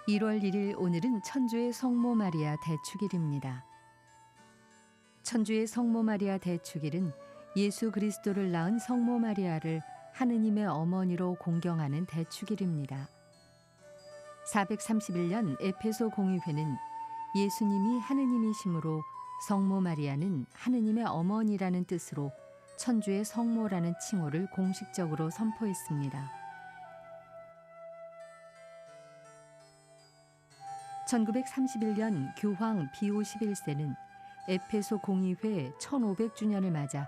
1월 1일 오늘은 천주의 성모 마리아 대축일입니다. 천주의 성모 마리아 대축일은 예수 그리스도를 낳은 성모 마리아를 하느님의 어머니로 공경하는 대축일입니다. 431년 에페소 공의회는 예수님이 하느님이시므로 성모 마리아는 하느님의 어머니라는 뜻으로 천주의 성모라는 칭호를 공식적으로 선포했습니다. 1931년 교황 비오 11세는 에페소 공의회 1500주년을 맞아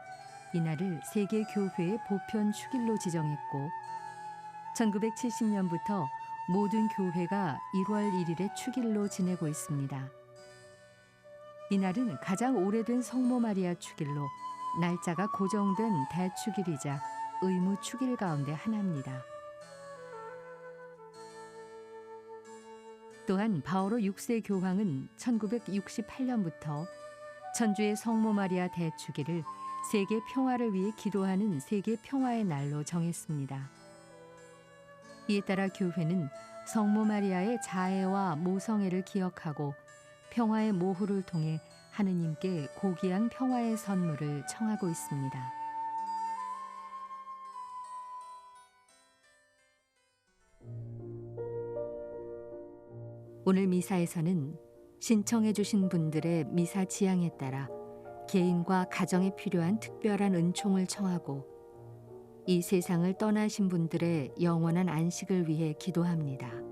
이날을 세계교회의 보편 축일로 지정했고 1970년부터 모든 교회가 1월 1일의 축일로 지내고 있습니다. 이날은 가장 오래된 성모 마리아 축일로 날짜가 고정된 대축일이자 의무 축일 가운데 하나입니다. 또한 바오로 6세 교황은 1968년부터 천주의 성모 마리아 대축일을 세계 평화를 위해 기도하는 세계 평화의 날로 정했습니다. 이에 따라 교회는 성모 마리아의 자애와 모성애를 기억하고 평화의 모후를 통해 하느님께 고귀한 평화의 선물을 청하고 있습니다. 오늘 미사에서는 신청해 주신 분들의 미사 지향에 따라 개인과 가정에 필요한 특별한 은총을 청하고 이 세상을 떠나신 분들의 영원한 안식을 위해 기도합니다.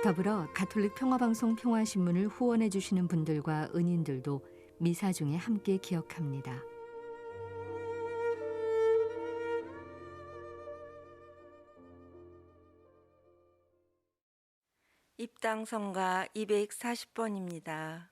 더불어 가톨릭 평화방송 평화신문을 후원해 주시는 분들과 은인들도 미사 중에 함께 기억합니다. 입당성가 240번입니다.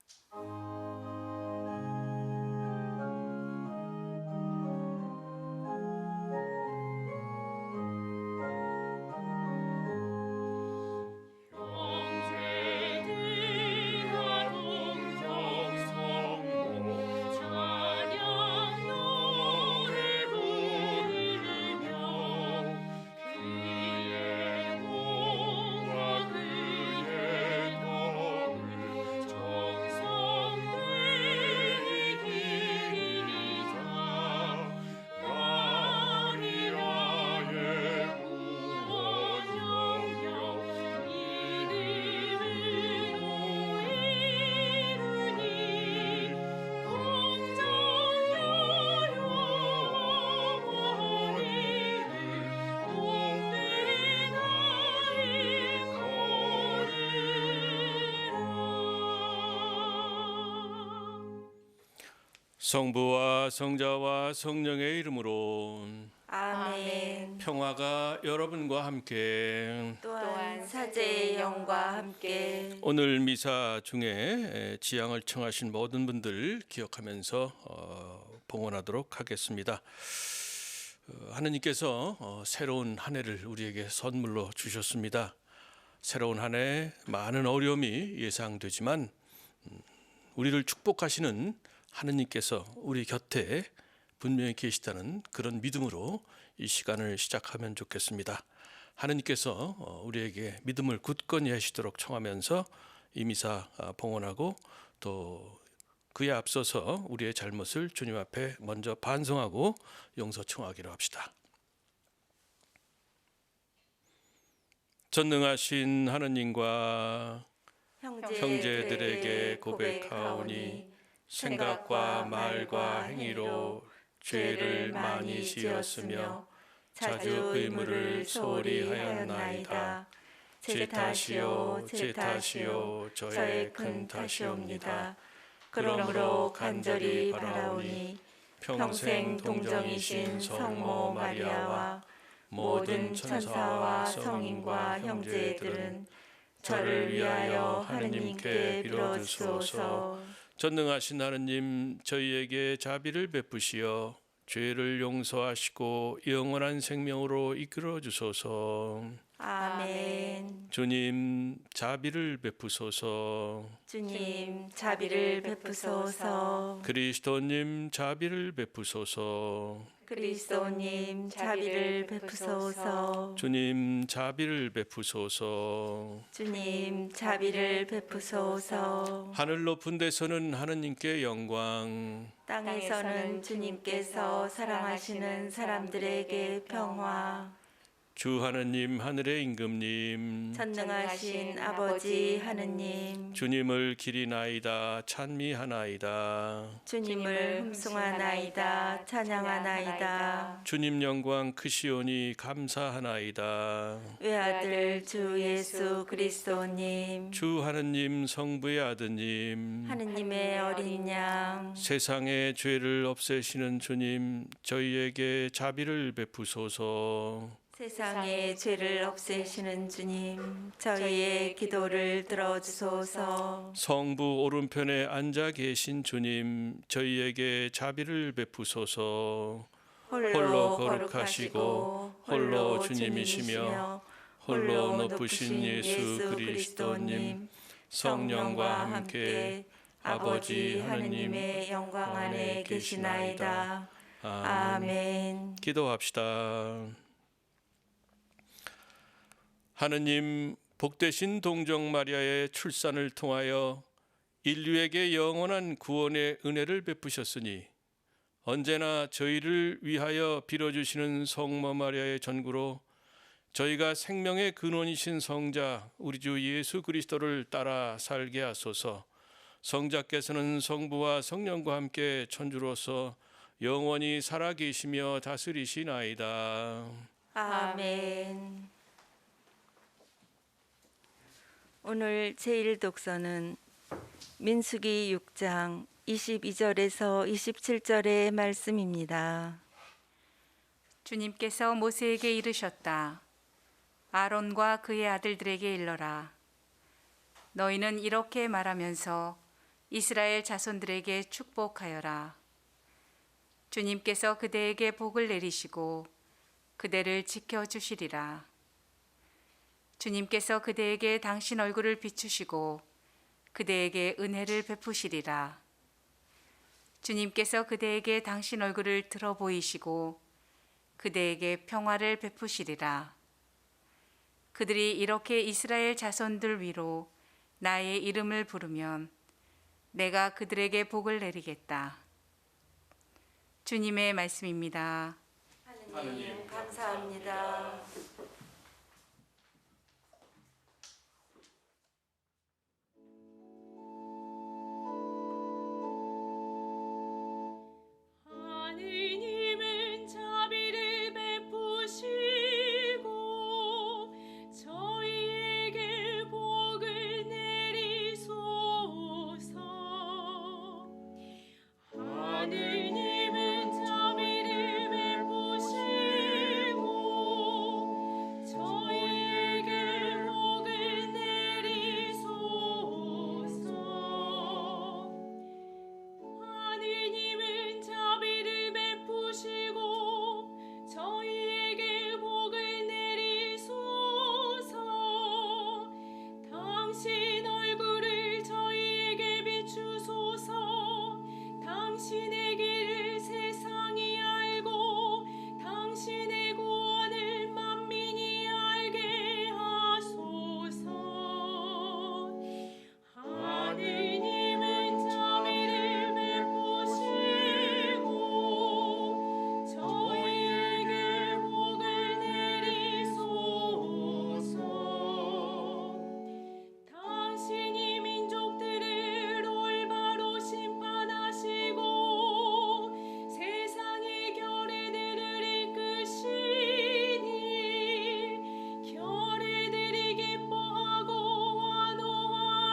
성부와 성자와 성령의 이름으로 아멘. 평화가 여러분과 함께. 또한 사제의 영과 함께. 오늘 미사 중에 지향을 청하신 모든 분들 기억하면서 봉헌하도록 하겠습니다. 하느님께서 새로운 한 해를 우리에게 선물로 주셨습니다. 새로운 한 해 많은 어려움이 예상되지만 우리를 축복하시는 하느님께서 우리 곁에 분명히 계시다는 그런 믿음으로 이 시간을 시작하면 좋겠습니다. 하느님께서 우리에게 믿음을 굳건히 하시도록 청하면서 이 미사 봉헌하고 또 그에 앞서서 우리의 잘못을 주님 앞에 먼저 반성하고 용서 청하기로 합시다. 전능하신 하느님과 형제들에게 고백하오니 생각과 말과 행위로 죄를 많이 지었으며 자주 의무를 소홀히 하였나이다. 제 탓이요 제 탓이요 저의 큰 탓이옵니다. 그러므로 간절히 바라오니 평생 동정이신 성모 마리아와 모든 천사와 성인과 형제들은 저를 위하여 하느님께 빌어주소서. 전능하신 하느님, 저희에게 자비를 베푸시어 죄를 용서하시고 영원한 생명으로 이끌어 주소서. 아멘. 주님, 자비를 베푸소서. 주님, 자비를 베푸소서. 그리스도님, 자비를 베푸소서. 그리스도님, 자비를 베푸소서. 주님, 자비를 베푸소서. 주님, 자비를 베푸소서. 하늘 높은 데서는 하느님께 영광, 땅에서는 주님께서 사랑하시는 사람들에게 평화. 주 하느님, 하늘의 임금님, 전능하신 아버지 하느님, 주님을 기리나이다 찬미하나이다. 주님을 흠숭하나이다 찬양하나이다. 주님 영광 크시오니 감사하나이다. 외아들 주 예수 그리스도님, 주 하느님 성부의 아드님, 하느님의 어린 양, 세상의 죄를 없애시는 주님, 저희에게 자비를 베푸소서. 세상의 죄를 없애시는 주님, 저희의 기도를 들어주소서. 성부 오른편에 앉아 계신 주님, 저희에게 자비를 베푸소서. 홀로 거룩하시고 홀로 주님이시며 홀로 높으신 예수 그리스도님, 성령과 함께 아버지 하느님의 영광 안에 계시나이다. 아멘. 기도합시다. 하느님, 복되신 동정 마리아의 출산을 통하여 인류에게 영원한 구원의 은혜를 베푸셨으니 언제나 저희를 위하여 빌어주시는 성모 마리아의 전구로 저희가 생명의 근원이신 성자 우리 주 예수 그리스도를 따라 살게 하소서. 성자께서는 성부와 성령과 함께 천주로서 영원히 살아계시며 다스리시나이다. 아멘. 오늘 제1 독서는 민수기 6장 22절에서 27절의 말씀입니다. 주님께서 모세에게 이르셨다. 아론과 그의 아들들에게 일러라. 너희는 이렇게 말하면서 이스라엘 자손들에게 축복하여라. 주님께서 그대에게 복을 내리시고 그대를 지켜주시리라. 주님께서 그대에게 당신 얼굴을 비추시고 그대에게 은혜를 베푸시리라. 주님께서 그대에게 당신 얼굴을 들어 보이시고 그대에게 평화를 베푸시리라. 그들이 이렇게 이스라엘 자손들 위로 나의 이름을 부르면 내가 그들에게 복을 내리겠다. 주님의 말씀입니다. 하느님 감사합니다. 하느님은 자비를 베푸시고 저희에게 복을 내리소서. 하느님은 자비를 베푸시고 저희에게 복을 내리소서. 하느님은 자비를 베푸시고 저희에게 복을 내리소서. 당신 얼굴을 저희에게 비추소서. 당신의 길을 세상이 알고 당신의 구원을 만민이 알게 하소서. 하느님은 자비를 베푸시고 저희에게 복을 내리소서. 당신이 민족들을 올바로 심판하시고 세상의 결의들을 이끄시니 결의들이 기뻐하고 환호하리이다.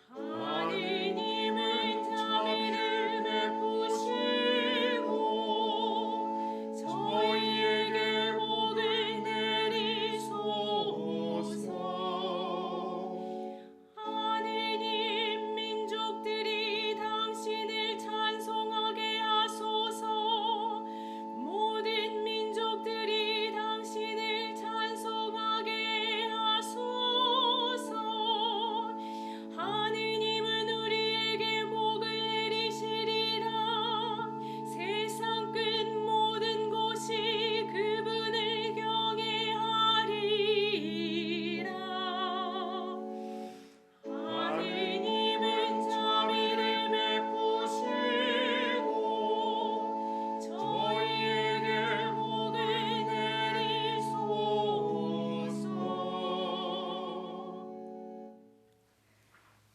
하느님은 자비를 베푸시고 저희에게 복을 내리소서. 하느님 민족들이 당신을 찬송하게 하소서. 모든 민족들이 당신을 찬송하게 하소서. 하느님은 우리에게 복을 내리시리라. 세상 끝 모든 곳이 그분을 경외하리라. 하느님은 자비를 베푸시고 저희에게 복을 내리소서.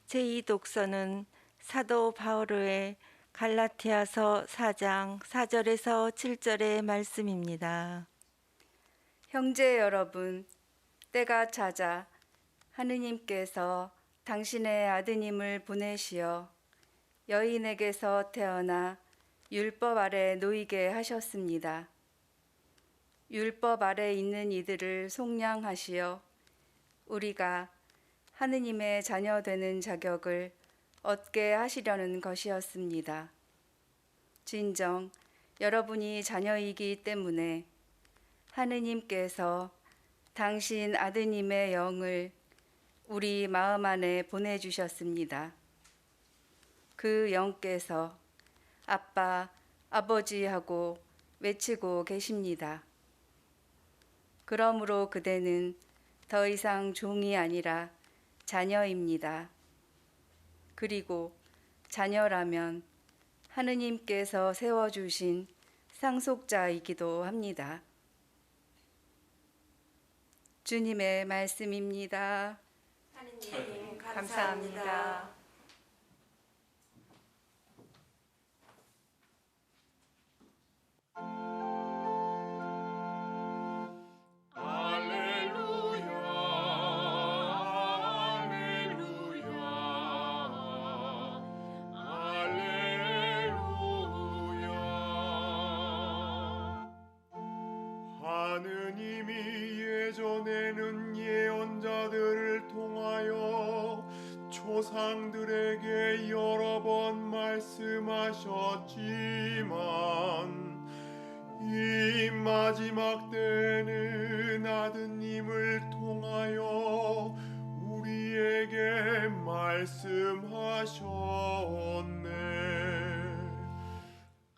제2 독서는 사도 바오로의 갈라티아서 4장 4절에서 7절의 말씀입니다. 형제 여러분, 때가 차자 하느님께서 당신의 아드님을 보내시어 여인에게서 태어나 율법 아래 놓이게 하셨습니다. 율법 아래 있는 이들을 속량하시어 우리가 하느님의 자녀 되는 자격을 얻게 하시려는 것이었습니다. 진정 여러분이 자녀이기 때문에 하느님께서 당신 아드님의 영을 우리 마음 안에 보내주셨습니다. 그 영께서 아빠, 아버지 하고 외치고 계십니다. 그러므로 그대는 더 이상 종이 아니라 자녀입니다. 그리고 자녀라면 하느님께서 세워주신 상속자이기도 합니다. 주님의 말씀입니다. 하느님 감사합니다. 할렐루야. 하느님이 예전에는 예언자들을 통하여 조상들에게 여러 번 말씀하셨지만 이 마지막 때에는 아드님을 통하여 우리에게 말씀하셨네.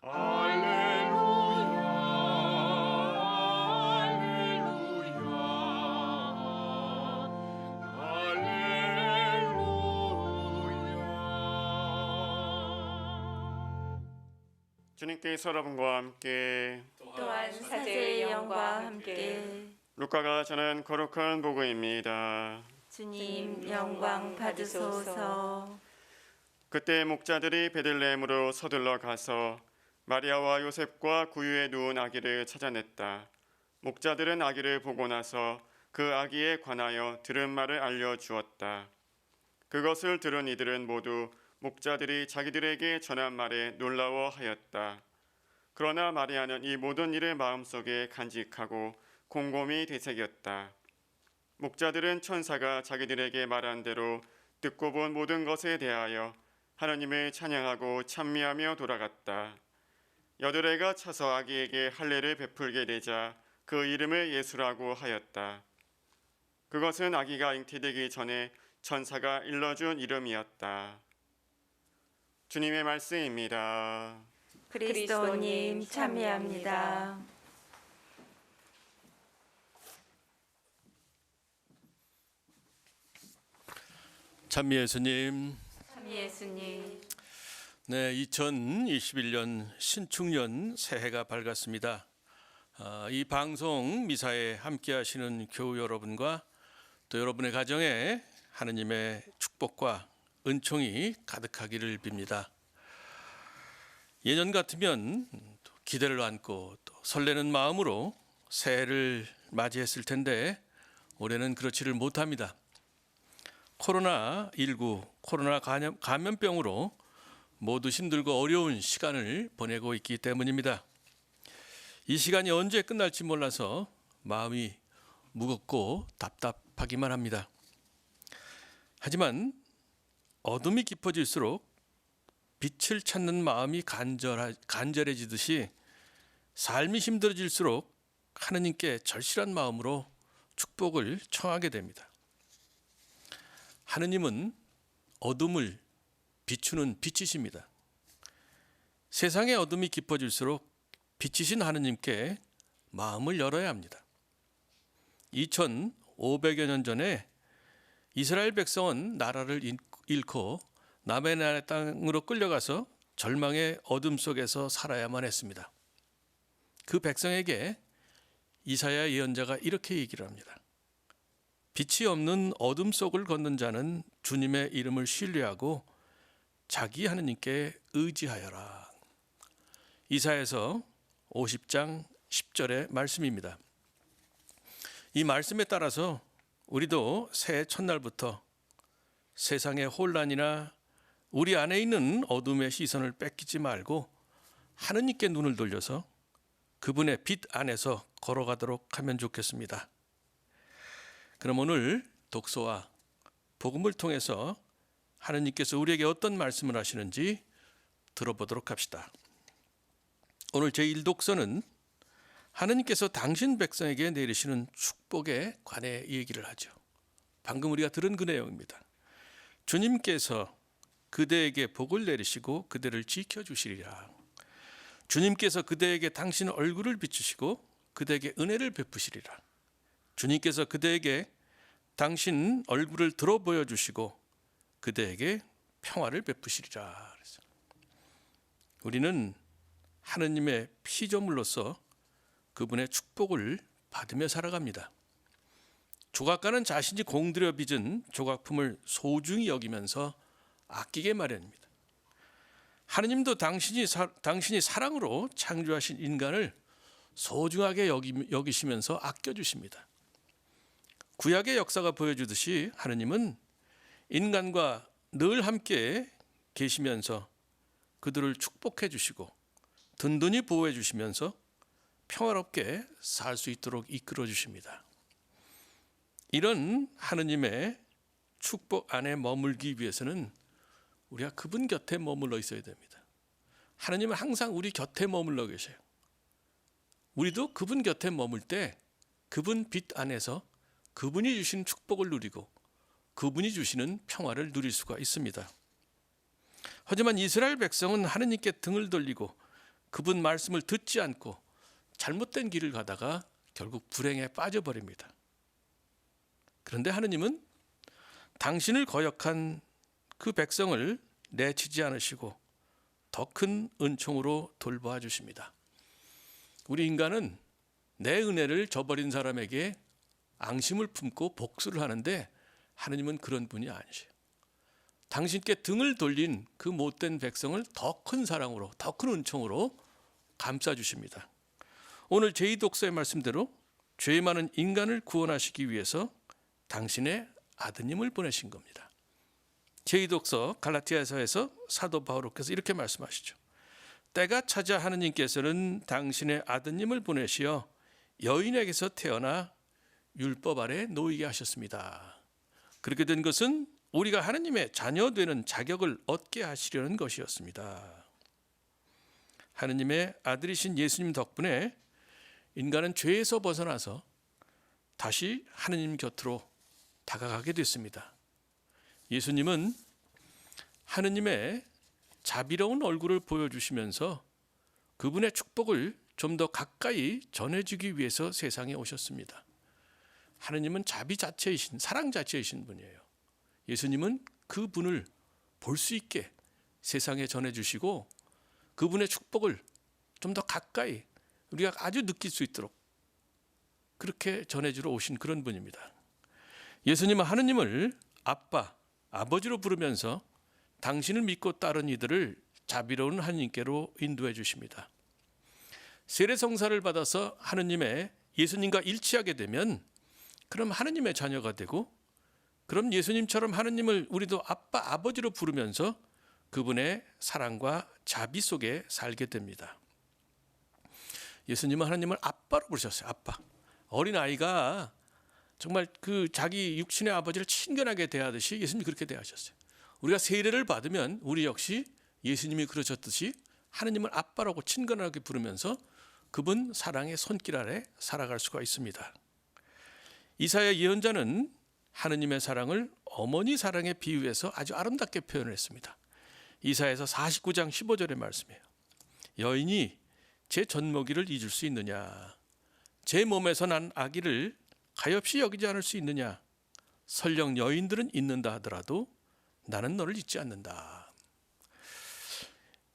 할렐루야, 할렐루야. 주님께서 여러분과 함께 또한 사제의 영과 함께 루카가 전한 거룩한 복음입니다. 주님 영광 받으소서. 그때 목자들이 베들레헴으로 서둘러 가서 마리아와 요셉과 구유에 누운 아기를 찾아냈다. 목자들은 아기를 보고 나서 그 아기에 관하여 들은 말을 알려주었다. 그것을 들은 이들은 모두 목자들이 자기들에게 전한 말에 놀라워하였다. 그러나 마리아는 이 모든 일을 마음속에 간직하고 곰곰이 되새겼다. 목자들은 천사가 자기들에게 말한 대로 듣고 본 모든 것에 대하여 하나님을 찬양하고 찬미하며 돌아갔다. 여드레가 차서 아기에게 할례를 베풀게 되자 그 이름을 예수라고 하였다. 그것은 아기가 잉태되기 전에 천사가 일러준 이름이었다. 주님의 말씀입니다. 그리스도님 참여합니다. 찬미 예수님. 예수님. 네, 2021년 신축년 새해가 밝았습니다. 이 방송 미사에 함께하시는 교우 여러분과 또 여러분의 가정에 하느님의 축복과 은총이 가득하기를 빕니다. 예년 같으면 기대를 안고 또 설레는 마음으로 새해를 맞이했을 텐데 올해는 그렇지를 못합니다. 코로나19, 코로나 감염병으로 모두 힘들고 어려운 시간을 보내고 있기 때문입니다. 이 시간이 언제 끝날지 몰라서 마음이 무겁고 답답하기만 합니다. 하지만 어둠이 깊어질수록 빛을 찾는 마음이 간절해지듯이 삶이 힘들어질수록 하느님께 절실한 마음으로 축복을 청하게 됩니다. 하느님은 어둠을 비추는 빛이십니다. 세상의 어둠이 깊어질수록 빛이신 하느님께 마음을 열어야 합니다. 2500여 년 전에 이스라엘 백성은 나라를 잃고 남의 나라의 땅으로 끌려가서 절망의 어둠 속에서 살아야만 했습니다. 그 백성에게 이사야 예언자가 이렇게 얘기를 합니다. 빛이 없는 어둠 속을 걷는 자는 주님의 이름을 신뢰하고 자기 하느님께 의지하여라. 이사야서 50장 10절의 말씀입니다. 이 말씀에 따라서 우리도 새해 첫날부터 세상의 혼란이나 우리 안에 있는 어둠의 시선을 뺏기지 말고 하느님께 눈을 돌려서 그분의 빛 안에서 걸어가도록 하면 좋겠습니다. 그럼 오늘 독서와 복음을 통해서 하느님께서 우리에게 어떤 말씀을 하시는지 들어보도록 합시다. 오늘 제1독서는 하느님께서 당신 백성에게 내리시는 축복에 관해 얘기를 하죠. 방금 우리가 들은 그 내용입니다. 주님께서 그대에게 복을 내리시고 그대를 지켜주시리라. 주님께서 그대에게 당신 얼굴을 비추시고 그대에게 은혜를 베푸시리라. 주님께서 그대에게 당신 얼굴을 들어 보여주시고 그대에게 평화를 베푸시리라. 우리는 하느님의 피조물로서 그분의 축복을 받으며 살아갑니다. 조각가는 자신이 공들여 빚은 조각품을 소중히 여기면서 아끼게 마련입니다. 하느님도 당신이 사랑으로 창조하신 인간을 소중하게 여기시면서 아껴주십니다. 구약의 역사가 보여주듯이 하느님은 인간과 늘 함께 계시면서 그들을 축복해 주시고 든든히 보호해 주시면서 평화롭게 살 수 있도록 이끌어 주십니다. 이런 하느님의 축복 안에 머물기 위해서는 우리가 그분 곁에 머물러 있어야 됩니다. 하느님은 항상 우리 곁에 머물러 계셔요. 우리도 그분 곁에 머물 때 그분 빛 안에서 그분이 주신 축복을 누리고 그분이 주시는 평화를 누릴 수가 있습니다. 하지만 이스라엘 백성은 하느님께 등을 돌리고 그분 말씀을 듣지 않고 잘못된 길을 가다가 결국 불행에 빠져버립니다. 그런데 하느님은 당신을 거역한 그 백성을 내치지 않으시고 더 큰 은총으로 돌보아 주십니다. 우리 인간은 내 은혜를 저버린 사람에게 앙심을 품고 복수를 하는데 하느님은 그런 분이 아니세요. 당신께 등을 돌린 그 못된 백성을 더 큰 사랑으로, 더 큰 은총으로 감싸 주십니다. 오늘 제2독서의 말씀대로 죄 많은 인간을 구원하시기 위해서 당신의 아드님을 보내신 겁니다. 제2독서 갈라디아서에서 사도 바울께서 이렇게 말씀하시죠. 때가 차자 하느님께서는 당신의 아드님을 보내시어 여인에게서 태어나 율법 아래 놓이게 하셨습니다. 그렇게 된 것은 우리가 하느님의 자녀 되는 자격을 얻게 하시려는 것이었습니다. 하느님의 아들이신 예수님 덕분에 인간은 죄에서 벗어나서 다시 하느님 곁으로 다가가게 됐습니다. 예수님은 하느님의 자비로운 얼굴을 보여주시면서 그분의 축복을 좀 더 가까이 전해주기 위해서 세상에 오셨습니다. 하느님은 자비 자체이신, 사랑 자체이신 분이에요. 예수님은 그분을 볼 수 있게 세상에 전해주시고 그분의 축복을 좀 더 가까이 우리가 아주 느낄 수 있도록 그렇게 전해주러 오신 그런 분입니다. 예수님은 하느님을 아빠, 아버지로 부르면서 당신을 믿고 따른 이들을 자비로운 하느님께로 인도해 주십니다. 세례성사를 받아서 하느님의 예수님과 일치하게 되면 그럼 하느님의 자녀가 되고 그럼 예수님처럼 하느님을 우리도 아빠, 아버지로 부르면서 그분의 사랑과 자비 속에 살게 됩니다. 예수님은 하느님을 아빠로 부르셨어요. 아빠. 어린아이가 정말 그 자기 육신의 아버지를 친근하게 대하듯이 예수님이 그렇게 대하셨어요. 우리가 세례를 받으면 우리 역시 예수님이 그러셨듯이 하느님을 아빠라고 친근하게 부르면서 그분 사랑의 손길 아래 살아갈 수가 있습니다. 이사야 예언자는 하느님의 사랑을 어머니 사랑에 비유해서 아주 아름답게 표현을 했습니다. 이사야서 49장 15절의 말씀이에요. 여인이 제 젖먹이를 잊을 수 있느냐? 제 몸에서 난 아기를 가엾이 여기지 않을 수 있느냐? 설령 여인들은 잊는다 하더라도 나는 너를 잊지 않는다.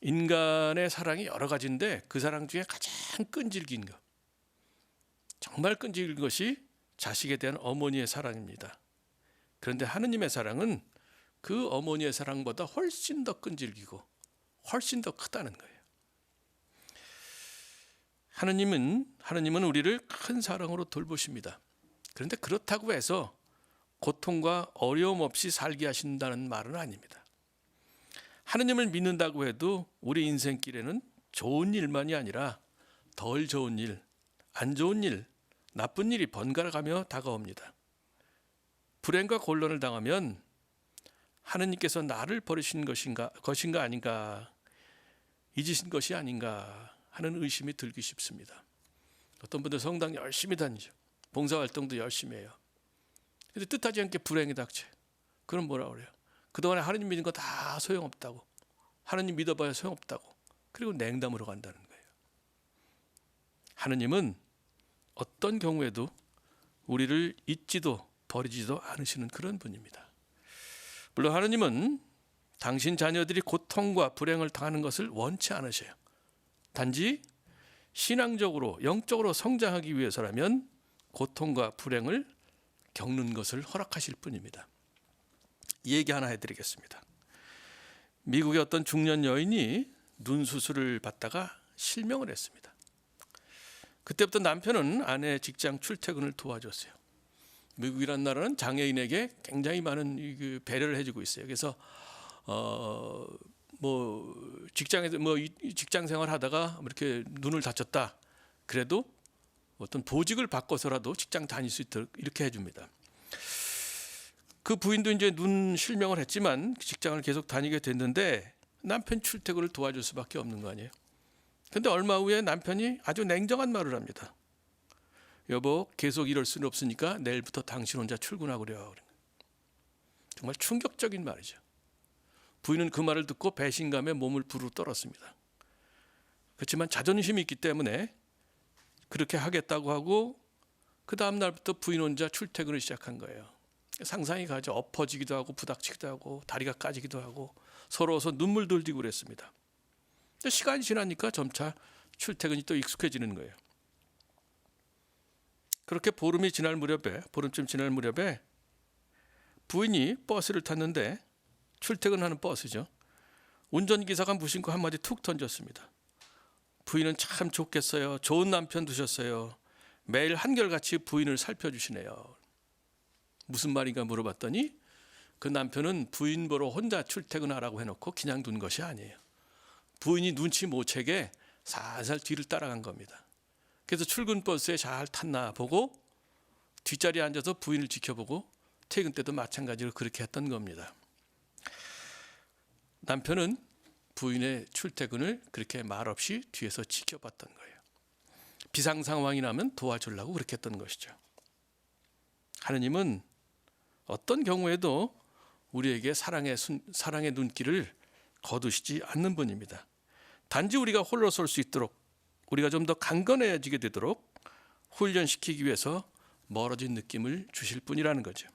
인간의 사랑이 여러 가지인데 그 사랑 중에 가장 끈질긴 것, 정말 끈질긴 것이 자식에 대한 어머니의 사랑입니다. 그런데 하느님의 사랑은 그 어머니의 사랑보다 훨씬 더 끈질기고 훨씬 더 크다는 거예요. 하느님은 우리를 큰 사랑으로 돌보십니다. 그런데 그렇다고 해서 고통과 어려움 없이 살게 하신다는 말은 아닙니다. 하느님을 믿는다고 해도 우리 인생길에는 좋은 일만이 아니라 덜 좋은 일, 안 좋은 일, 나쁜 일이 번갈아가며 다가옵니다. 불행과 곤란을 당하면 하느님께서 나를 버리신 것인가 아닌가, 잊으신 것이 아닌가 하는 의심이 들기 쉽습니다. 어떤 분들 성당 열심히 다니죠. 봉사활동도 열심히 해요. 근데 뜻하지 않게 불행이 닥쳐요. 그럼 뭐라 그래요? 그동안에 하느님 믿은 거 다 소용없다고, 하느님 믿어봐야 소용없다고, 그리고 냉담으로 간다는 거예요. 하느님은 어떤 경우에도 우리를 잊지도 버리지도 않으시는 그런 분입니다. 물론 하느님은 당신 자녀들이 고통과 불행을 당하는 것을 원치 않으셔요. 단지 신앙적으로 영적으로 성장하기 위해서라면 고통과 불행을 겪는 것을 허락하실 뿐입니다. 이 얘기 하나 해드리겠습니다. 미국의 어떤 중년 여인이 눈 수술을 받다가 실명을 했습니다. 그때부터 남편은 아내의 직장 출퇴근을 도와줬어요. 미국이라는 나라는 장애인에게 굉장히 많은 배려를 해주고 있어요. 그래서 직장에서 직장 생활하다가 이렇게 눈을 다쳤다. 그래도 어떤 보직을 바꿔서라도 직장 다닐 수 있도록 이렇게 해줍니다. 그 부인도 이제 눈 실명을 했지만 직장을 계속 다니게 됐는데 남편 출퇴근을 도와줄 수밖에 없는 거 아니에요. 근데 얼마 후에 남편이 아주 냉정한 말을 합니다. 여보, 계속 이럴 수는 없으니까 내일부터 당신 혼자 출근하고려. 정말 충격적인 말이죠. 부인은 그 말을 듣고 배신감에 몸을 부르르 떨었습니다. 그렇지만 자존심이 있기 때문에 그렇게 하겠다고 하고 그 다음 날부터 부인 혼자 출퇴근을 시작한 거예요. 상상이 가죠. 엎어지기도 하고 부닥치기도 하고 다리가 까지기도 하고 서러워서 눈물도 흘리고 그랬습니다. 근데 시간이 지나니까 점차 출퇴근이 또 익숙해지는 거예요. 그렇게 보름쯤 지날 무렵에 부인이 버스를 탔는데 출퇴근하는 버스죠. 운전기사가 무심코 한마디 툭 던졌습니다. 부인은 참 좋겠어요. 좋은 남편 두셨어요. 매일 한결같이 부인을 살펴주시네요. 무슨 말인가 물어봤더니 그 남편은 부인 보러 혼자 출퇴근하라고 해놓고 그냥 둔 것이 아니에요. 부인이 눈치 못 채게 살살 뒤를 따라간 겁니다. 그래서 출근 버스에 잘 탔나 보고 뒷자리에 앉아서 부인을 지켜보고 퇴근 때도 마찬가지로 그렇게 했던 겁니다. 남편은 부인의 출퇴근을 그렇게 말없이 뒤에서 지켜봤던 거예요. 비상 상황이 나면 도와주려고 그렇게 했던 것이죠. 하느님은 어떤 경우에도 우리에게 사랑의 눈길을 거두시지 않는 분입니다. 단지 우리가 홀로 설 수 있도록 우리가 좀 더 강건해지게 되도록 훈련시키기 위해서 멀어진 느낌을 주실 뿐이라는 거죠.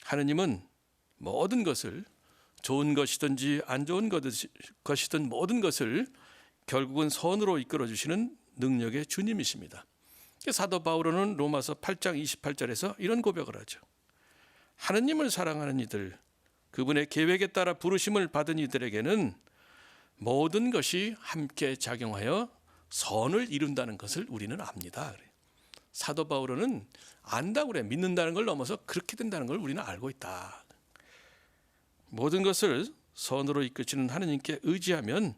하느님은 모든 것을 좋은 것이든지 안 좋은 것이든 모든 것을 결국은 선으로 이끌어 주시는 능력의 주님이십니다. 사도 바울은 로마서 8장 28절에서 이런 고백을 하죠. 하느님을 사랑하는 이들, 그분의 계획에 따라 부르심을 받은 이들에게는 모든 것이 함께 작용하여 선을 이룬다는 것을 우리는 압니다. 사도 바울은 안다고 그래. 믿는다는 걸 넘어서 그렇게 된다는 걸 우리는 알고 있다. 모든 것을 선으로 이끄시는 하느님께 의지하면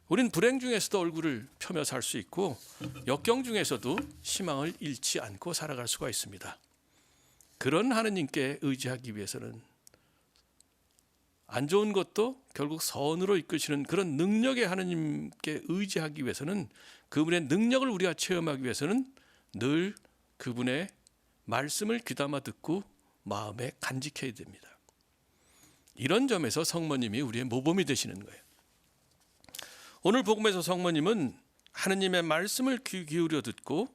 우린 불행 중에서도 얼굴을 펴며 살 수 있고 역경 중에서도 희망을 잃지 않고 살아갈 수가 있습니다. 그런 하느님께 의지하기 위해서는 안 좋은 것도 결국 선으로 이끄시는 그런 능력의 하느님께 의지하기 위해서는 그분의 능력을 우리가 체험하기 위해서는 늘 그분의 말씀을 귀담아 듣고 마음에 간직해야 됩니다. 이런 점에서 성모님이 우리의 모범이 되시는 거예요. 오늘 복음에서 성모님은 하느님의 말씀을 귀 기울여 듣고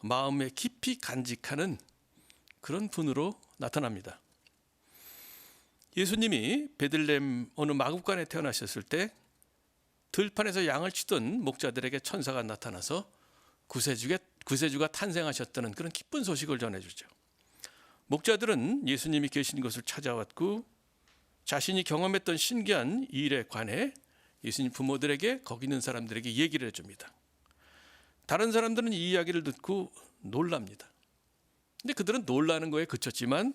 마음에 깊이 간직하는 그런 분으로 나타납니다. 예수님이 베들레헴 어느 마구간에 태어나셨을 때 들판에서 양을 치던 목자들에게 천사가 나타나서 구세주가 탄생하셨다는 그런 기쁜 소식을 전해주죠. 목자들은 예수님이 계신 곳을 찾아왔고 자신이 경험했던 신기한 일에 관해 예수님 부모들에게 거기 있는 사람들에게 얘기를 해줍니다. 다른 사람들은 이 이야기를 듣고 놀랍니다. 근데 그들은 놀라는 거에 그쳤지만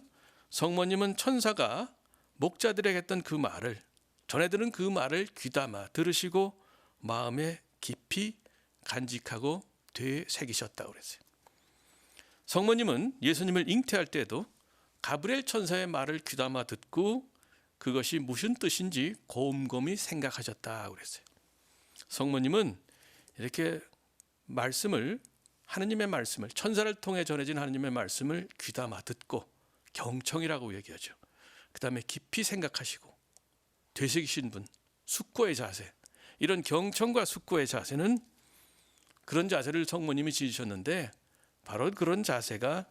성모님은 천사가 목자들에게 했던 그 말을 전해들은 그 말을 귀담아 들으시고 마음에 깊이 간직하고 되새기셨다고 그랬어요. 성모님은 예수님을 잉태할 때에도 가브리엘 천사의 말을 귀담아 듣고 그것이 무슨 뜻인지 곰곰이 생각하셨다고 그랬어요. 성모님은 이렇게 하느님의 말씀을 천사를 통해 전해진 하느님의 말씀을 귀담아 듣고 경청이라고 얘기하죠. 그 다음에 깊이 생각하시고 되새기신 분, 숙고의 자세, 이런 경청과 숙고의 자세는 그런 자세를 성모님이 지으셨는데 바로 그런 자세가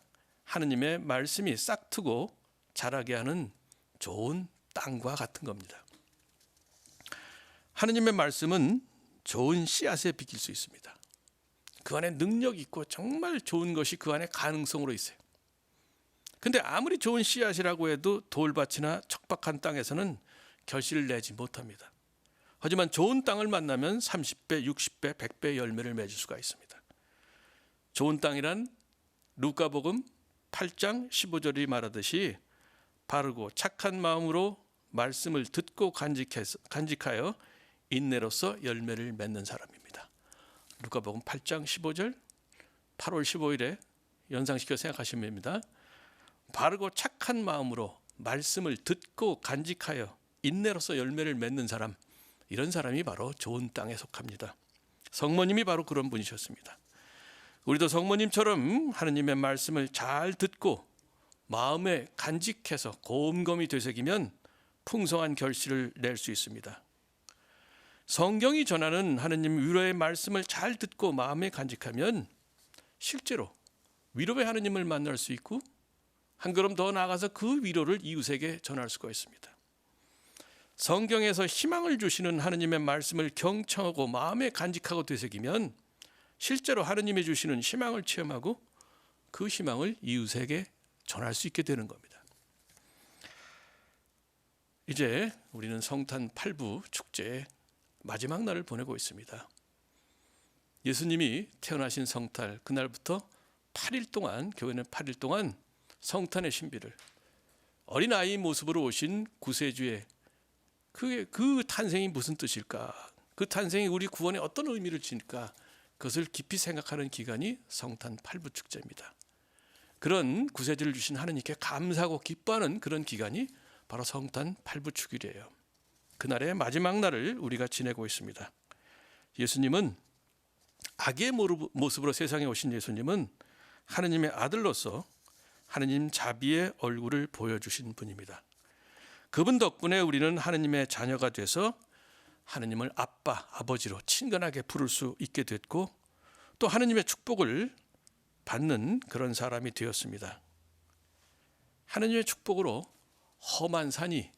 하느님의 말씀이 싹트고 자라게 하는 좋은 땅과 같은 겁니다. 하느님의 말씀은 좋은 씨앗에 비길 수 있습니다. 그 안에 능력이 있고 정말 좋은 것이 그 안에 가능성으로 있어요. 근데 아무리 좋은 씨앗이라고 해도 돌밭이나 척박한 땅에서는 결실을 내지 못합니다. 하지만 좋은 땅을 만나면 30배, 60배, 100배 열매를 맺을 수가 있습니다. 좋은 땅이란 루카복음 8장 15절이 말하듯이 바르고 착한 마음으로 말씀을 듣고 간직하여 인내로서 열매를 맺는 사람입니다. 누가복음 8장 15절 8월 15일에 연상시켜 생각하시면 됩니다. 바르고 착한 마음으로 말씀을 듣고 간직하여 인내로서 열매를 맺는 사람, 이런 사람이 바로 좋은 땅에 속합니다. 성모님이 바로 그런 분이셨습니다. 우리도 성모님처럼 하느님의 말씀을 잘 듣고 마음에 간직해서 곰곰이 되새기면 풍성한 결실을 낼 수 있습니다. 성경이 전하는 하느님 위로의 말씀을 잘 듣고 마음에 간직하면 실제로 위로의 하느님을 만날 수 있고 한 걸음 더 나아가서 그 위로를 이웃에게 전할 수가 있습니다. 성경에서 희망을 주시는 하느님의 말씀을 경청하고 마음에 간직하고 되새기면 실제로 하느님이 주시는 희망을 체험하고 그 희망을 이웃에게 전할 수 있게 되는 겁니다. 이제 우리는 성탄 8부 축제의 마지막 날을 보내고 있습니다. 예수님이 태어나신 성탄 그날부터 8일 동안, 교회는 8일 동안 성탄의 신비를, 어린아이 모습으로 오신 구세주의 그 탄생이 무슨 뜻일까, 그 탄생이 우리 구원에 어떤 의미를 지닐까, 그것을 깊이 생각하는 기간이 성탄 8부 축제입니다. 그런 구세주를 주신 하느님께 감사하고 기뻐하는 그런 기간이 바로 성탄 8부 축일이에요. 그날의 마지막 날을 우리가 지내고 있습니다. 예수님은, 아기의 모습으로 세상에 오신 예수님은 하느님의 아들로서 하느님 자비의 얼굴을 보여주신 분입니다. 그분 덕분에 우리는 하느님의 자녀가 돼서 하느님을 아빠, 아버지로 친근하게 부를 수 있게 됐고 또 하느님의 축복을 받는 그런 사람이 되었습니다. 하느님의 축복으로 험한 산이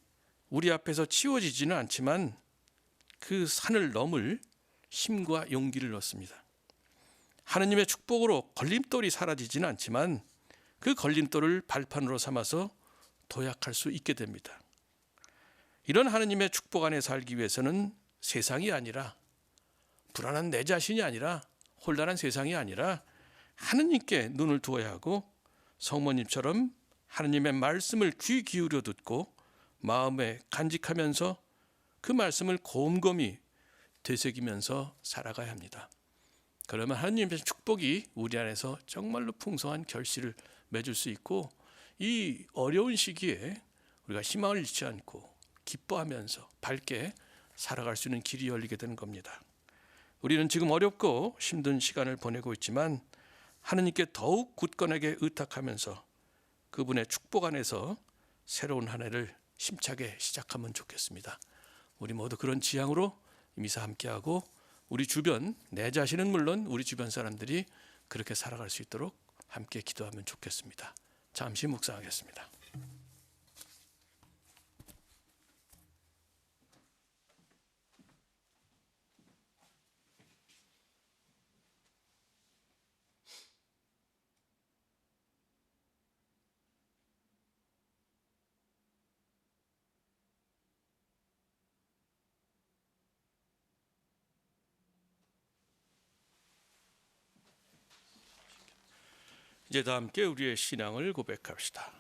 우리 앞에서 치워지지는 않지만 그 산을 넘을 힘과 용기를 얻습니다. 하느님의 축복으로 걸림돌이 사라지지는 않지만 그 걸림돌을 발판으로 삼아서 도약할 수 있게 됩니다. 이런 하느님의 축복 안에 살기 위해서는 세상이 아니라, 불안한 내 자신이 아니라, 혼란한 세상이 아니라 하느님께 눈을 두어야 하고 성모님처럼 하느님의 말씀을 귀 기울여 듣고 마음에 간직하면서 그 말씀을 곰곰이 되새기면서 살아가야 합니다. 그러면 하느님의 축복이 우리 안에서 정말로 풍성한 결실을 맺을 수 있고 이 어려운 시기에 우리가 희망을 잃지 않고 기뻐하면서 밝게 살아갈 수 있는 길이 열리게 되는 겁니다. 우리는 지금 어렵고 힘든 시간을 보내고 있지만 하느님께 더욱 굳건하게 의탁하면서 그분의 축복 안에서 새로운 한 해를 힘차게 시작하면 좋겠습니다. 우리 모두 그런 지향으로 미사 함께하고 우리 주변, 내 자신은 물론 우리 주변 사람들이 그렇게 살아갈 수 있도록 함께 기도하면 좋겠습니다. 잠시 묵상하겠습니다. 이제 다 함께 우리의 신앙을 고백합시다.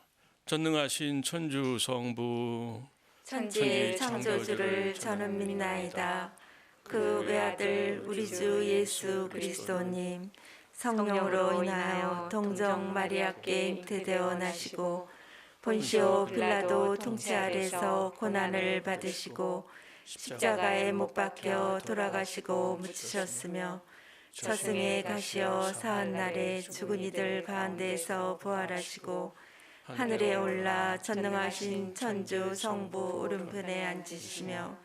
전능하신 천주 성부 천지의 창조주를 저는 믿나이다. 그 외아들 우리 주 예수 그리스도님, 성령으로 인하여 동정 마리아께 잉태되어 나시고 본시오 빌라도 통치 아래서 고난을 받으시고 십자가에 못 박혀 돌아가시고 묻히셨으며 저승에 가시어 사흘 날에 죽은 이들 가운데에서 부활하시고 하늘에 올라 전능하신 천주 성부 오른편에 앉으시며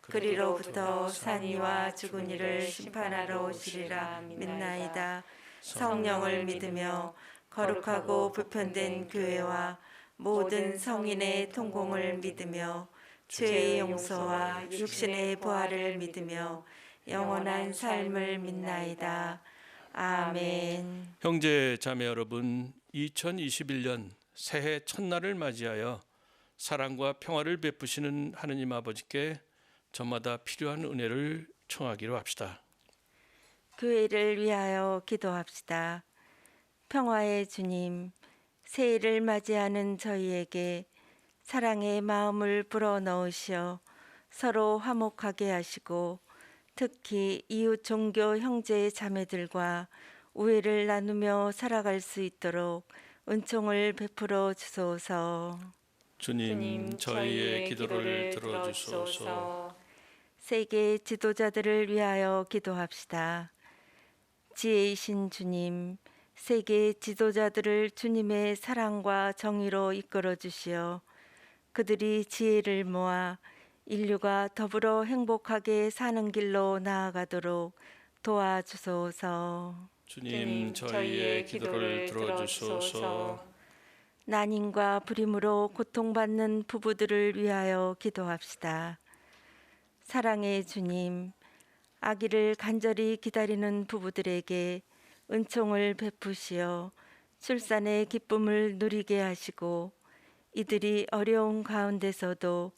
그리로부터 산이와 죽은 이를 심판하러 오시리라 믿나이다. 성령을 믿으며 거룩하고 보편된 교회와 모든 성인의 통공을 믿으며 죄의 용서와 육신의 부활을 믿으며 영원한 삶을 믿나이다. 아멘. 형제 자매 여러분, 2021년 새해 첫날을 맞이하여 사랑과 평화를 베푸시는 하느님 아버지께 저마다 필요한 은혜를 청하기로 합시다. 교회를 위하여 기도합시다. 평화의 주님, 새해를 맞이하는 저희에게 사랑의 마음을 불어넣으시어 서로 화목하게 하시고 특히 이웃 종교 형제 자매들과 우애를 나누며 살아갈 수 있도록 은총을 베풀어 주소서. 주님, 저희의 기도를 들어주소서. 세계 지도자들을 위하여 기도합시다. 지혜이신 주님, 세계 지도자들을 주님의 사랑과 정의로 이끌어 주시어 그들이 지혜를 모아 인류가 더불어 행복하게 사는 길로 나아가도록 도와주소서. 주님, 저희의 기도를 들어주소서. 난임과 불임으로 고통받는 부부들을 위하여 기도합시다. 사랑의 주님, 아기를 간절히 기다리는 부부들에게 은총을 베푸시어 출산의 기쁨을 누리게 하시고 이들이 어려운 가운데서도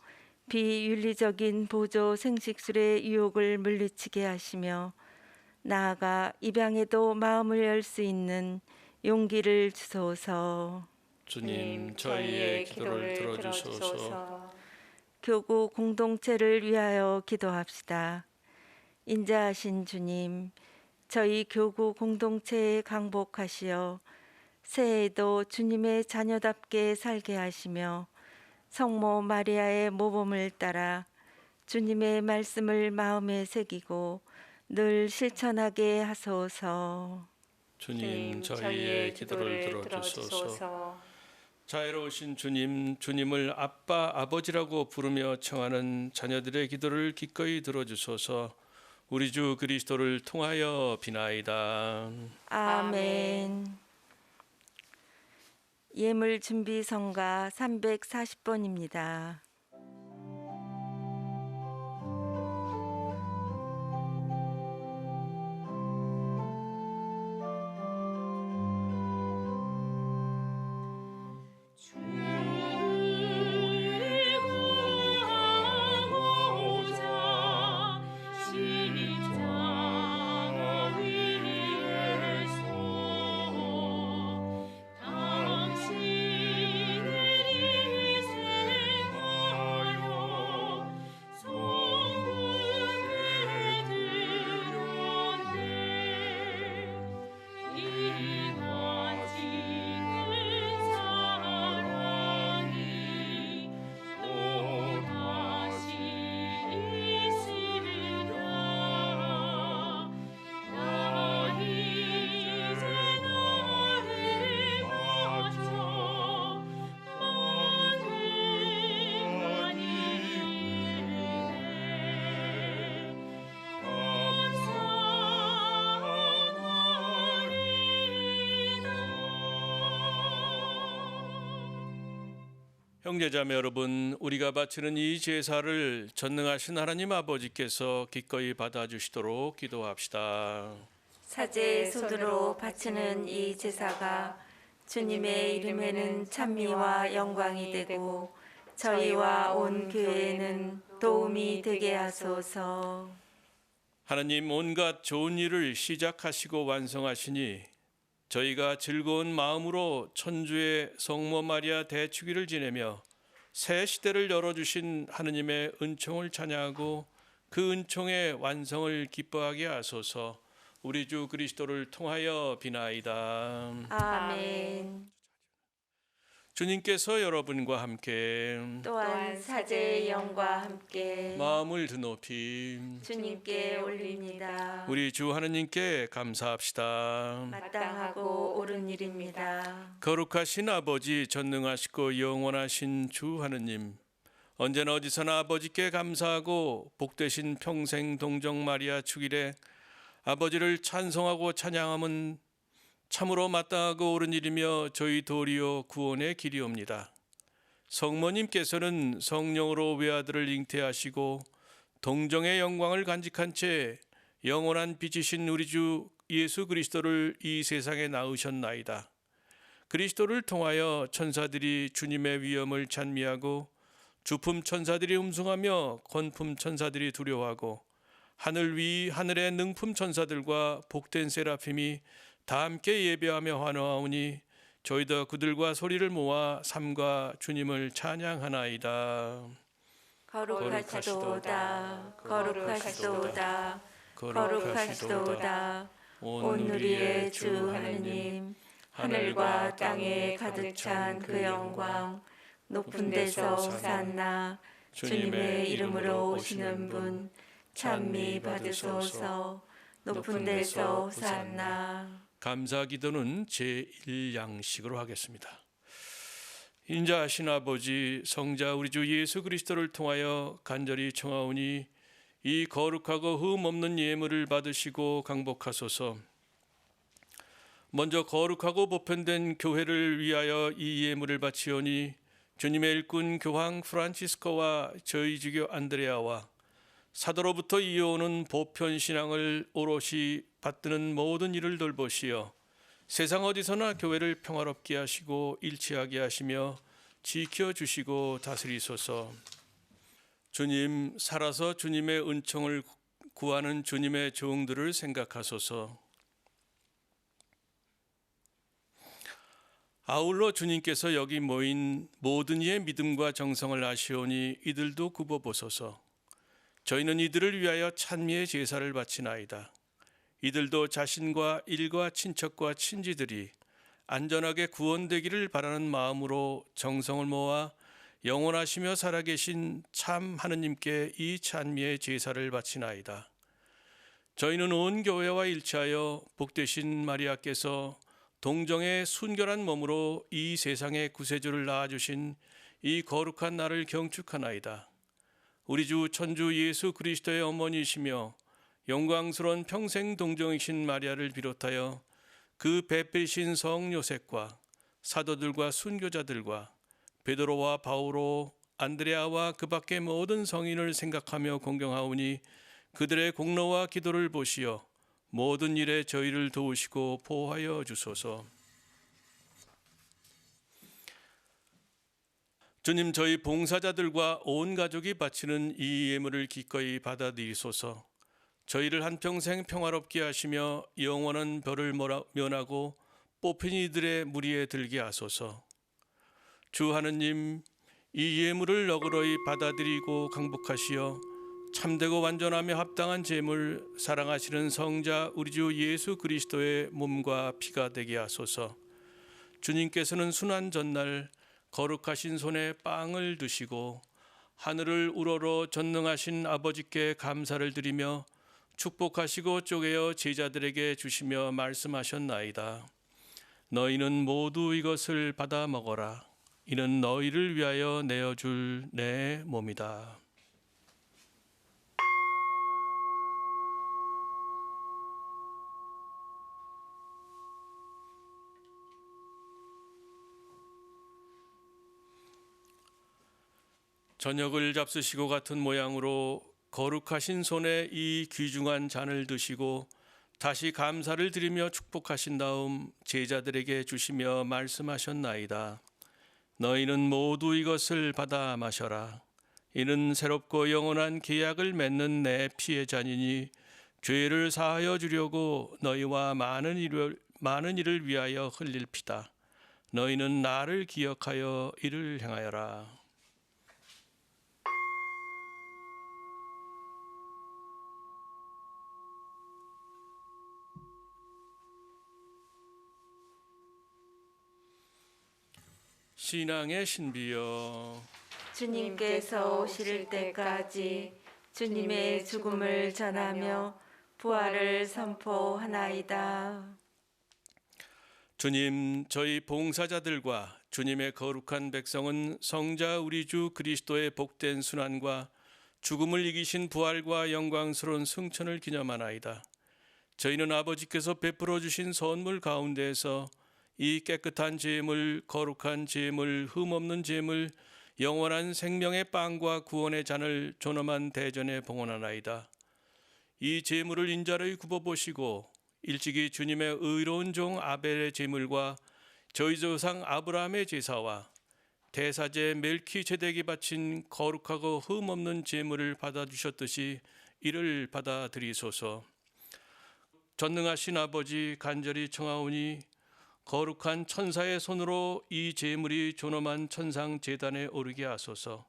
비윤리적인 보조 생식술의 유혹을 물리치게 하시며 나아가 입양에도 마음을 열 수 있는 용기를 주소서. 주님, 저희의 기도를 들어주소서. 교구 공동체를 위하여 기도합시다. 인자하신 주님, 저희 교구 공동체에 강복하시어 새해에도 주님의 자녀답게 살게 하시며 성모 마리아의 모범을 따라 주님의 말씀을 마음에 새기고 늘 실천하게 하소서. 주님, 저희의 기도를 들어주소서. 자애로우신 주님, 주님을 아빠, 아버지라고 부르며 청하는 자녀들의 기도를 기꺼이 들어주소서. 우리 주 그리스도를 통하여 비나이다. 아멘. 예물 준비 성가 340번입니다. 형제자매 여러분, 우리가 바치는 이 제사를 전능하신 하나님 아버지께서 기꺼이 받아주시도록 기도합시다. 사제의 손으로 바치는 이 제사가 주님의 이름에는 찬미와 영광이 되고 저희와 온 교회에는 도움이 되게 하소서. 하나님, 온갖 좋은 일을 시작하시고 완성하시니 저희가 즐거운 마음으로 천주의 성모 마리아 대축일을 지내며 새 시대를 열어주신 하느님의 은총을 찬양하고 그 은총의 완성을 기뻐하게 하소서. 우리 주 그리스도를 통하여 비나이다. 아멘. 주님께서 여러분과 함께 또한 사제의 영과 함께 마음을 드높이 주님께 올립니다. 우리 주 하느님께 감사합시다. 마땅하고 옳은 일입니다. 거룩하신 아버지, 전능하시고 영원하신 주 하느님, 언제나 어디서나 아버지께 감사하고 복되신 평생 동정 마리아 축일에 아버지를 찬송하고 찬양함은 참으로 마땅하고 옳은 일이며 저희 도리어 구원의 길이옵니다. 성모님께서는 성령으로 외아들을 잉태하시고 동정의 영광을 간직한 채 영원한 빛이신 우리 주 예수 그리스도를 이 세상에 낳으셨나이다. 그리스도를 통하여 천사들이 주님의 위엄을 찬미하고 주품 천사들이 음성하며 권품 천사들이 두려워하고 하늘 위 하늘의 능품 천사들과 복된 세라핌이 다 함께 예배하며 환호하오니 저희도 그들과 소리를 모아 삼가 주님을 찬양하나이다. 거룩하시도다 거룩하시도다 거룩하시도다 온 우리의 주 하느님 하늘과 땅에 가득 찬 그 영광 높은 데서 호산나 주님의 이름으로 오시는 분 찬미 받으소서 높은 데서 호산나. 감사 기도는 제1양식으로 하겠습니다. 인자하신 아버지 성자 우리 주 예수 그리스도를 통하여 간절히 청하오니 이 거룩하고 흠 없는 예물을 받으시고 강복하소서. 먼저 거룩하고 보편된 교회를 위하여 이 예물을 바치오니 주님의 일꾼 교황 프란치스코와 저희 주교 안드레아와 사도로부터 이어오는 보편 신앙을 오롯이 받드는 모든 일을 돌보시어 세상 어디서나 교회를 평화롭게 하시고 일치하게 하시며 지켜주시고 다스리소서. 주님, 살아서 주님의 은총을 구하는 주님의 종들을 생각하소서. 아울러 주님께서 여기 모인 모든 이의 믿음과 정성을 아시오니 이들도 굽어보소서. 저희는 이들을 위하여 찬미의 제사를 바치나이다. 이들도 자신과 일과 친척과 친지들이 안전하게 구원되기를 바라는 마음으로 정성을 모아 영원하시며 살아계신 참 하느님께 이 찬미의 제사를 바치나이다. 저희는 온 교회와 일치하여 복되신 마리아께서 동정의 순결한 몸으로 이 세상의 구세주를 낳아주신 이 거룩한 날을 경축하나이다. 우리 주 천주 예수 그리스도의 어머니이시며 영광스러운 평생 동정이신 마리아를 비롯하여 그 배필신 성 요셉과 사도들과 순교자들과 베드로와 바오로 안드레아와 그 밖의 모든 성인을 생각하며 공경하오니 그들의 공로와 기도를 보시어 모든 일에 저희를 도우시고 보호하여 주소서. 주님, 저희 봉사자들과 온 가족이 바치는 이 예물을 기꺼이 받아들이소서. 저희를 한평생 평화롭게 하시며 영원한 벌을 면하고 뽑힌 이들의 무리에 들게 하소서. 주 하느님, 이 예물을 너그러이 받아들이고 강복하시어 참되고 완전하며 합당한 제물, 사랑하시는 성자 우리 주 예수 그리스도의 몸과 피가 되게 하소서. 주님께서는 순환 전날 거룩하신 손에 빵을 드시고 하늘을 우러러 전능하신 아버지께 감사를 드리며 축복하시고 쪼개어 제자들에게 주시며 말씀하셨나이다. 너희는 모두 이것을 받아 먹어라. 이는 너희를 위하여 내어줄 내 몸이다. 저녁을 잡수시고 같은 모양으로 거룩하신 손에 이 귀중한 잔을 드시고 다시 감사를 드리며 축복하신 다음 제자들에게 주시며 말씀하셨나이다. 너희는 모두 이것을 받아 마셔라. 이는 새롭고 영원한 계약을 맺는 내 피의 잔이니 죄를 사하여 주려고 너희와 많은 이를 위하여 흘릴 피다. 너희는 나를 기억하여 이를 행하여라. 신앙의 신비여, 주님께서 오실 때까지 주님의 죽음을 전하며 부활을 선포하나이다. 주님, 저희 봉사자들과 주님의 거룩한 백성은 성자 우리 주 그리스도의 복된 순환과 죽음을 이기신 부활과 영광스러운 승천을 기념하나이다. 저희는 아버지께서 베풀어 주신 선물 가운데에서 이 깨끗한 제물, 거룩한 제물, 흠없는 제물, 영원한 생명의 빵과 구원의 잔을 존엄한 대전에 봉헌하나이다. 이 제물을 인자로이 굽어보시고 일찍이 주님의 의로운 종 아벨의 제물과 저희 조상 아브라함의 제사와 대사제 멜키제덱이 바친 거룩하고 흠없는 제물을 받아주셨듯이 이를 받아들이소서. 전능하신 아버지, 간절히 청하오니 거룩한 천사의 손으로 이 제물이 존엄한 천상 제단에 오르게 하소서.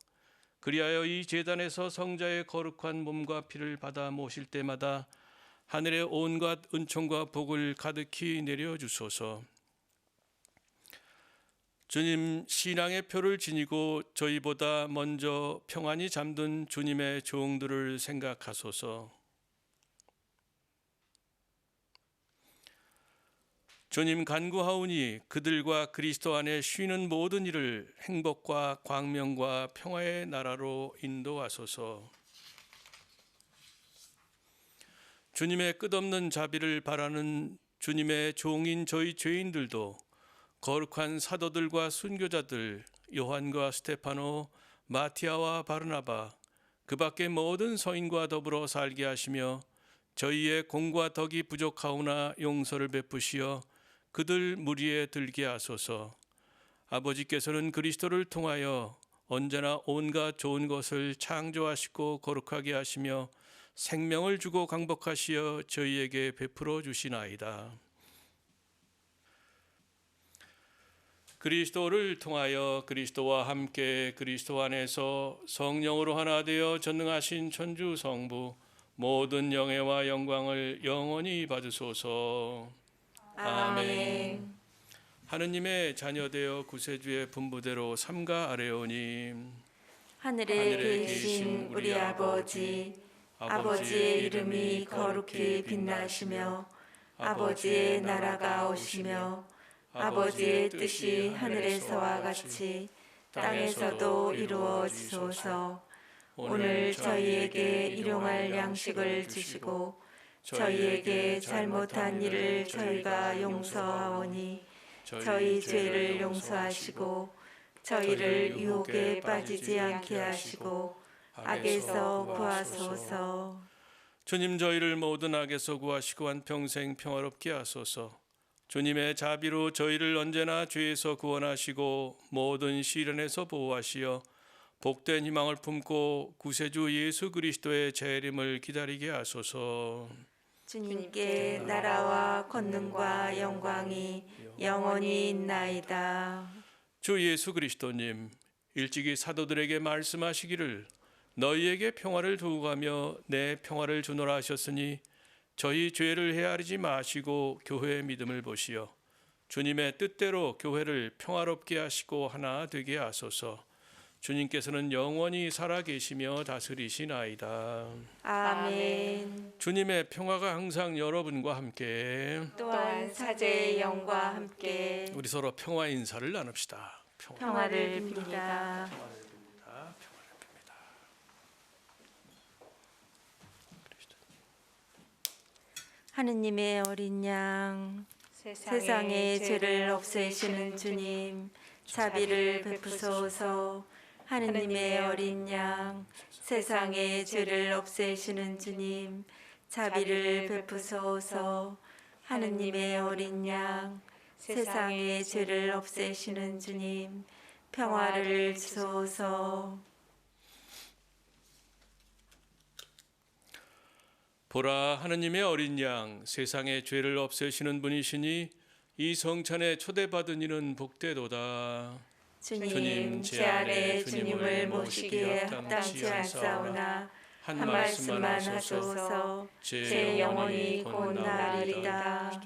그리하여 이 제단에서 성자의 거룩한 몸과 피를 받아 모실 때마다 하늘의 온갖 은총과 복을 가득히 내려 주소서. 주님, 신앙의 표를 지니고 저희보다 먼저 평안히 잠든 주님의 종들을 생각하소서. 주님, 간구하오니 그들과 그리스도 안에 쉬는 모든 일을 행복과 광명과 평화의 나라로 인도하소서. 주님의 끝없는 자비를 바라는 주님의 종인 저희 죄인들도 거룩한 사도들과 순교자들 요한과 스테파노, 마티아와 바르나바, 그 밖의 모든 서인과 더불어 살게 하시며 저희의 공과 덕이 부족하오나 용서를 베푸시어 그들 무리에 들게 하소서. 아버지께서는 그리스도를 통하여 언제나 온갖 좋은 것을 창조하시고 거룩하게 하시며 생명을 주고 강복하시어 저희에게 베풀어 주시나이다. 그리스도를 통하여 그리스도와 함께 그리스도 안에서 성령으로 하나 되어 전능하신 천주 성부 모든 영예와 영광을 영원히 받으소서. 아멘. 하느님의 자녀되어 구세주의 분부대로 삼가 아뢰오니 하늘에 계신 우리 아버지, 아버지의 이름이 거룩히 빛나시며 아버지의 나라가 오시며 아버지의 뜻이 하늘에서와 같이 땅에서도 이루어지소서. 오늘 저희에게 일용할 양식을 주시고 저희에게 잘못한 일을 저희가 용서하오니 저희 죄를 용서하시고 저희를 유혹에 빠지지 않게 하시고 악에서 구하소서. 주님, 저희를 모든 악에서 구하시고 한평생 평화롭게 하소서. 주님의 자비로 저희를 언제나 죄에서 구원하시고 모든 시련에서 보호하시어 복된 희망을 품고 구세주 예수 그리스도의 재림을 기다리게 하소서. 주님께 나라와 권능과 영광이 영원히 있나이다. 주 예수 그리스도님, 일찍이 사도들에게 말씀하시기를 너희에게 평화를 두고 가며 내 평화를 주노라 하셨으니 저희 죄를 헤아리지 마시고 교회의 믿음을 보시어 주님의 뜻대로 교회를 평화롭게 하시고 하나 되게 하소서. 주님께서는 영원히 살아계시며 다스리시나이다. 아멘. 주님의 평화가 항상 여러분과 함께 또한 사제의 영과 함께 우리 서로 평화 인사를 나눕시다. 평화를 빕니다. 하느님의 어린 양, 세상의 죄를 없애시는 주님, 자비를 베푸소서. 하느님의 어린 양, 세상의 죄를 없애시는 주님, 자비를 베푸소서. 하느님의 어린 양, 세상의 죄를 없애시는 주님, 평화를 주소서. 보라, 하느님의 어린 양, 세상의 죄를 없애시는 분이시니 이 성찬에 초대받은 이는 복되도다. 주님, 제 안에 주님을 모시기에 합당치 않사오나 한 말씀만 하소서. 제 영혼이 곧 나으리다.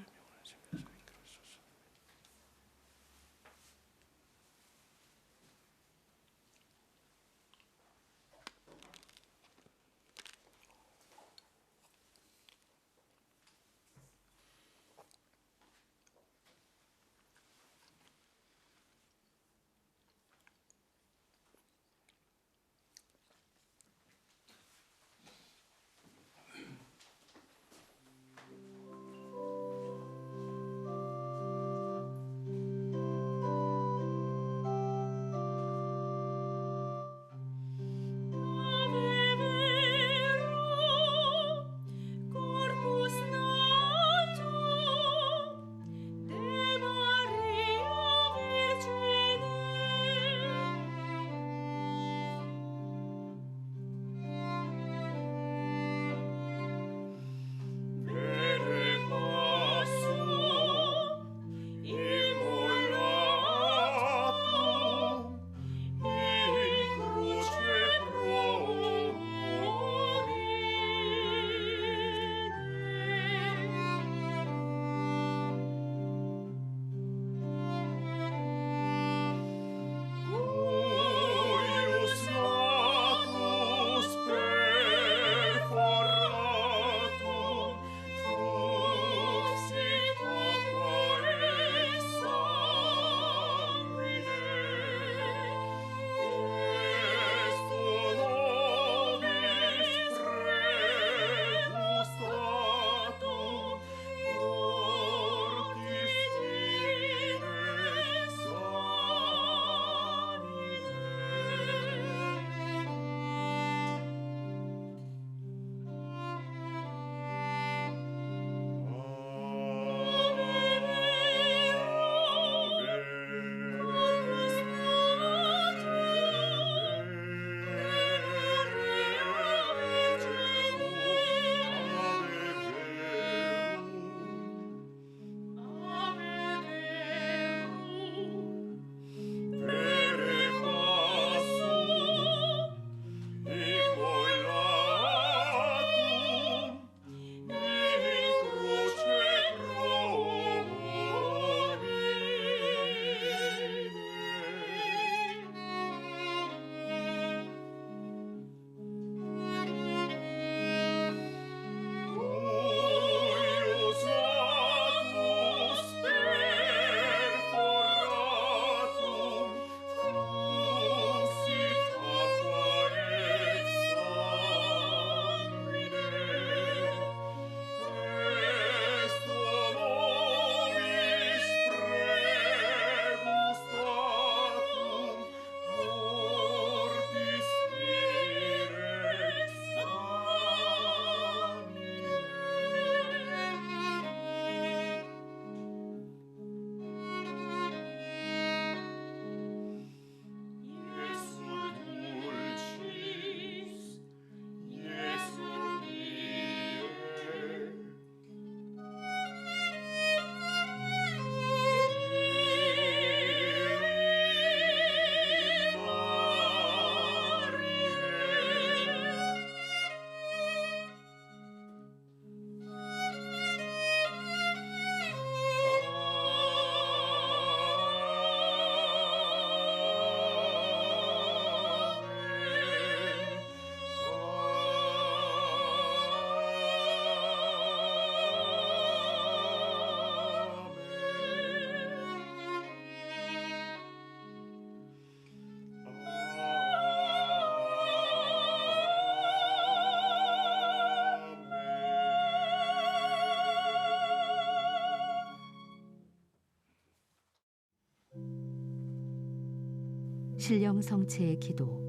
신령성체의 기도.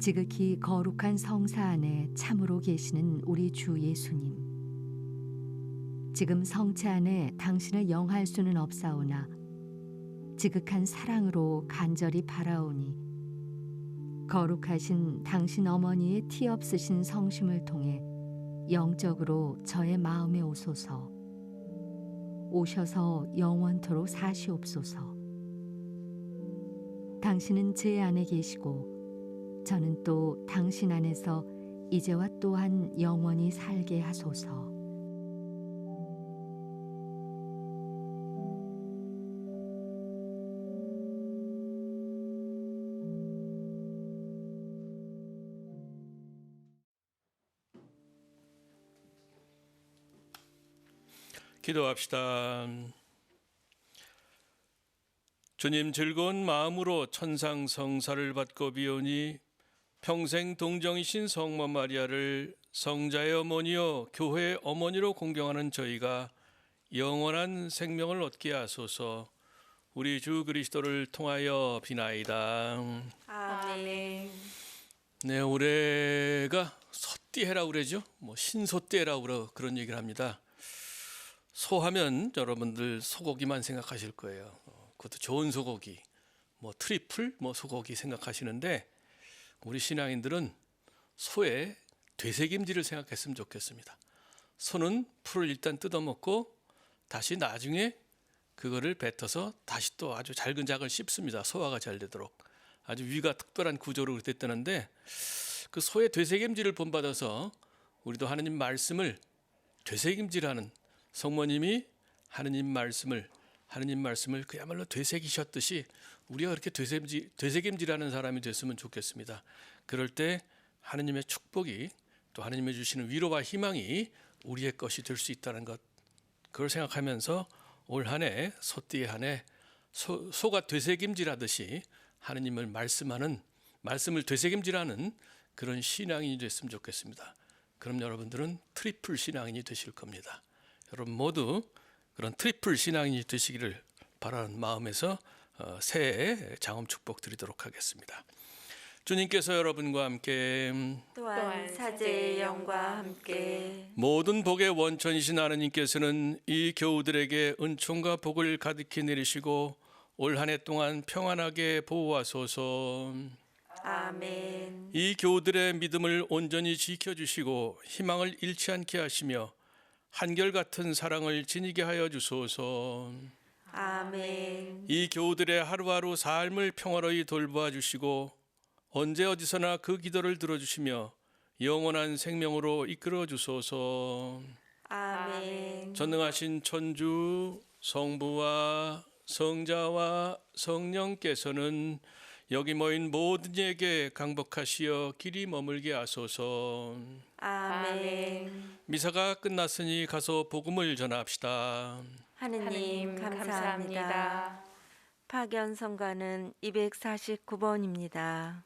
지극히 거룩한 성사 안에 참으로 계시는 우리 주 예수님. 지금 성체 안에 당신을 영할 수는 없사오나 지극한 사랑으로 간절히 바라오니 거룩하신 당신 어머니의 티 없으신 성심을 통해 영적으로 저의 마음에 오소서. 오셔서 영원토록 사시옵소서. 당신은 제 안에 계시고 저는 또 당신 안에서 이제와 또한 영원히 살게 하소서. 기도합시다. 주님, 즐거운 마음으로 천상 성사를 받고 비오니 평생 동정이신 성모 마리아를 성자의 어머니요 교회의 어머니로 공경하는 저희가 영원한 생명을 얻게 하소서. 우리 주 그리스도를 통하여 비나이다. 아멘. 네, 올해가 소띠해라고 그러죠. 신소띠해라고 그런 얘기를 합니다. 소하면 여러분들 소고기만 생각하실 거예요. 그것도 좋은 소고기, 트리플, 소고기 생각하시는데 우리 신앙인들은 소의 되새김질을 생각했으면 좋겠습니다. 소는 풀을 일단 뜯어먹고 다시 나중에 그거를 뱉어서 다시 또 아주 잘근 작을 씹습니다. 소화가 잘 되도록. 아주 위가 특별한 구조로 됐다는데 그 소의 되새김질을 본받아서 우리도 하느님 말씀을 되새김질하는 성모님이 하느님 말씀을 그야말로 되새기셨듯이 우리가 그렇게 되새김질하는 사람이 됐으면 좋겠습니다. 그럴 때 하느님의 축복이 또 하느님이 주시는 위로와 희망이 우리의 것이 될 수 있다는 것, 그걸 생각하면서 올 한 해 소띠의 한 해 소가 되새김질하듯이 하느님을 말씀을 되새김질하는 그런 신앙인이 됐으면 좋겠습니다. 그럼 여러분들은 트리플 신앙인이 되실 겁니다. 여러분 모두 그런 트리플 신앙인이 되시기를 바라는 마음에서 새해 장엄 축복 드리도록 하겠습니다. 주님께서 여러분과 함께 또한 사제의 영과 함께 모든 복의 원천이신 하느님께서는 이 교우들에게 은총과 복을 가득히 내리시고 올 한 해 동안 평안하게 보호하소서. 아멘. 이 교우들의 믿음을 온전히 지켜주시고 희망을 잃지 않게 하시며 한결같은 사랑을 지니게 하여 주소서. 아멘. 이 교우들의 하루하루 삶을 평화로이 돌보아 주시고 언제 어디서나 그 기도를 들어주시며 영원한 생명으로 이끌어 주소서. 아멘. 전능하신 천주 성부와 성자와 성령께서는 여기 모인 모든 이에게 강복하시어 길이 머물게 하소서. 아멘. 미사가 끝났으니 가서 복음을 전합시다. 하느님 감사합니다. 파견 성가는 249번입니다.